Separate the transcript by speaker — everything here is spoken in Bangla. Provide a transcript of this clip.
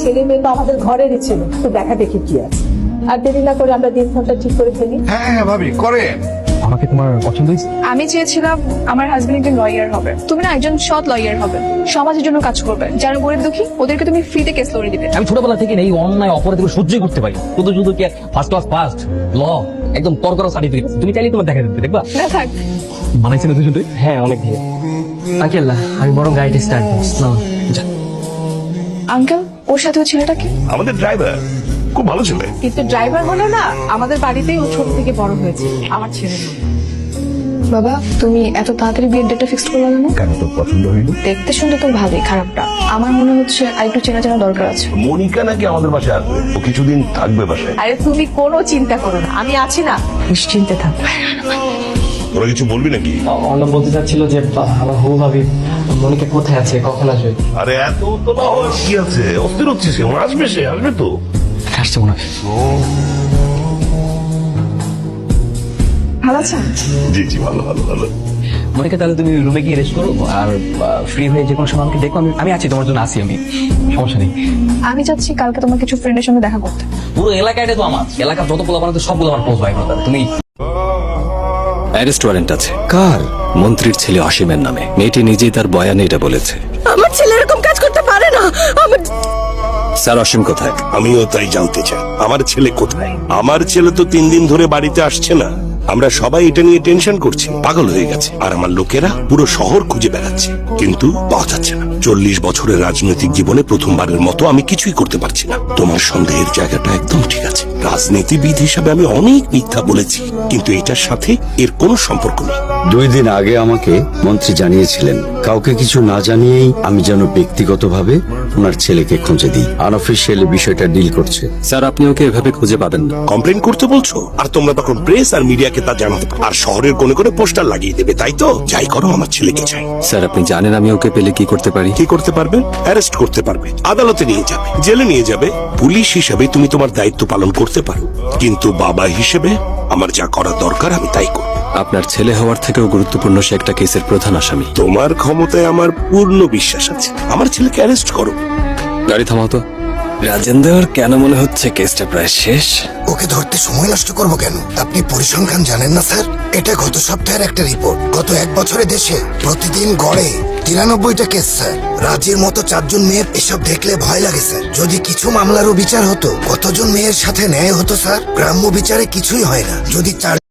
Speaker 1: ছেলে মেয়ে তো আমাদের ঘরেরই ছিল, তো দেখা দেখি কি আছে। আর দেরি না করে আমরা দিনক্ষণটা ঠিক করে ফেলি।
Speaker 2: হ্যাঁ ভাবি করেন।
Speaker 3: আমাকে তোমার পছন্দ হয়েছে?
Speaker 4: আমি চেয়েছিলাম আমার হাজবেন্ড একজন লয়ার হবে, তুমি না একজন সৎ লয়ার হবে, সমাজের জন্য কাজ করবে, যারা গরিব দুঃখী ওদেরকে তুমি ফ্রিতে কেস লড়ে দিবে।
Speaker 3: আমি ছোটবেলা থেকে এই অন্যায় অপরাধ সহ্যই করতে পারি। শুধু শুধু কি ফার্স্ট ক্লাস ফার্স্ট ল একদম তরকার সার্টিফিকেট তুমি চাইলে তোমার দেখা দিতে দেখবা।
Speaker 4: না থাক,
Speaker 3: মানাইছে না দুজনটাই? হ্যাঁ অনেক ভালো। আঙ্কেল আমি বরং গাড়িটা স্টার্ট দিচ্ছি।
Speaker 4: আঙ্কেল ওর সাথে ওই ছেলেটাকে
Speaker 2: আমাদের ড্রাইভার খুব ভালো ছেলে।
Speaker 1: কিন্তু ড্রাইভার হলো না, আমাদের বাড়িতেই ও ছোট থেকে বড় হয়েছে, আমার ছেলে না।
Speaker 4: বাবা তুমি এত তাড়াতাড়ি বিয়ের ডেটটা ফিক্স করলে না?
Speaker 2: কেন তোর পছন্দ হয়নি?
Speaker 4: দেখতে শুনতে তো ভালোই, খারাপটা আমার মনে হচ্ছে আর একটু চেনা জানা দরকার আছে।
Speaker 2: মনিকা নাকি আমাদের বাসায় আসবে, ও কিছুদিন থাকবে বাসায়।
Speaker 1: আরে তুমি কোনো চিন্তা করো না, আমি আছি না, নিশ্চিন্তে থাকো।
Speaker 2: তোরা কিছু বলবি নাকি?
Speaker 3: অন্য বলতে চাচ্ছিল যে আমার হবু ভাবি মনিকা কোথায় আছে, কখন আসবে?
Speaker 2: আরে এত তো না হওয়ার কি আছে, অস্থির হচ্ছিস কেন? আসবে, সে আসবে তো।
Speaker 3: আসছে মনে হয়।
Speaker 4: ভালো আছেন?
Speaker 2: জি জি ভালো ভালো ভালো।
Speaker 3: মনিকা তাহলে তুমি রুমে গিয়ে রেস্ট করো, আর ফ্রি হয়ে যে কোনো সময় আমাকে দেখো, আমি আছি তোমার জন্য, আসি আমি, সমস্যা নেই।
Speaker 4: আমি চাচ্ছি কালকে তোমার কিছু ফ্রেন্ডের সঙ্গে দেখা করতে।
Speaker 3: পুরো এলাকাটা তো আমার, এলাকার যত পোলা বানাতে সবগুলো আমার পোস্ট ভাই। তুমি
Speaker 5: অ্যারেস্ট ওয়ারেন্ট আছে। কার? মন্ত্রীর ছেলে অসীমের নামে। মেয়েটি নিজেই তার বয়ানে এটা বলেছে।
Speaker 6: আমার ছেলে এরকম কাজ করতে পারে না। আমার
Speaker 5: স্যার অসীম কোথায়?
Speaker 2: আমিও তাই জানতে চাই, আমার ছেলে কোথায়? আমার ছেলে তো 3 দিন ধরে বাড়িতে আসছে না। আমরা সবাই এটা নিয়ে টেনশন করছি, পাগল হয়ে গেছে। আর আমার লোকেরা পুরো শহর খুঁজে বেড়াচ্ছে, কিন্তু পাওয়া যাচ্ছে না। 40 বছরের রাজনৈতিক জীবনে প্রথমবারের মতো আমি কিছুই করতে পারছি না। তোমার সন্দেহের জায়গাটা একদম ঠিক আছে। রাজনীতিবিদ হিসাবে আমি অনেক মিথ্যা বলেছি, কিন্তু এটার সাথে এর কোনো সম্পর্ক নেই।
Speaker 7: 2 দিন আগে আমাকে মন্ত্রী জানিয়েছিলেন কাউকে কিছু না জানিয়েই আমি যেন ব্যক্তিগতভাবে ওনার ছেলেকে খুঁজে দিই। আনঅফিসিয়ালি বিষয়টা ডিল করছে।
Speaker 5: স্যার আপনি ওকে এভাবে খুঁজে পাবেন না।
Speaker 2: কমপ্লেন করতে বলছো, আর তোমরা তখন প্রেস আর মিডিয়াকে তা জানাতে পারো, আর শহরের কোণে কোণে পোস্টার লাগিয়ে দেবে, তাই তো? যাই করো, আমার ছেলেকে চাই।
Speaker 5: স্যার আপনি জানেন আমি ওকে পেলে কি করতে পারি?
Speaker 2: কি করতে পারবে? অ্যারেস্ট করতে পারবে, আদালতে নিয়ে যাবে, জেলে নিয়ে যাবে। পুলিশ হিসেবে তুমি তোমার দায়িত্ব পালন করতে পারো, কিন্তু বাবা হিসেবে আমার যা করা দরকার আমি তাই করব।
Speaker 5: আপনার ছেলে হওয়ার থেকেও গুরুত্বপূর্ণ সে একটা কেসের প্রধান আসামি।
Speaker 2: তোমার ক্ষমতায় আমার পূর্ণ বিশ্বাস আছে, আমার ছেলেকে অ্যারেস্ট করো।
Speaker 5: গাড়ি থামাও তো। রাজেন্দ্র, কেন মনে হচ্ছে কেসটা প্রায় শেষ?
Speaker 8: ওকে ধরতে সময় নষ্ট করবো কেন? আপনি পরিসংখ্যান জানেন না স্যার? এটা গত সপ্তাহের একটা রিপোর্ট। গত 1 বছরে দেশে প্রতিদিন গড়ে 93টা কেস স্যার। রাজির মতো 4 জন মেয়ের এসব দেখলে ভয় লাগে স্যার। যদি কিছু মামলারও বিচার হতো, কতজন মেয়ের সাথে ন্যায় হতো স্যার? গ্রাম্য বিচারে কিছুই হয় না। যদি 4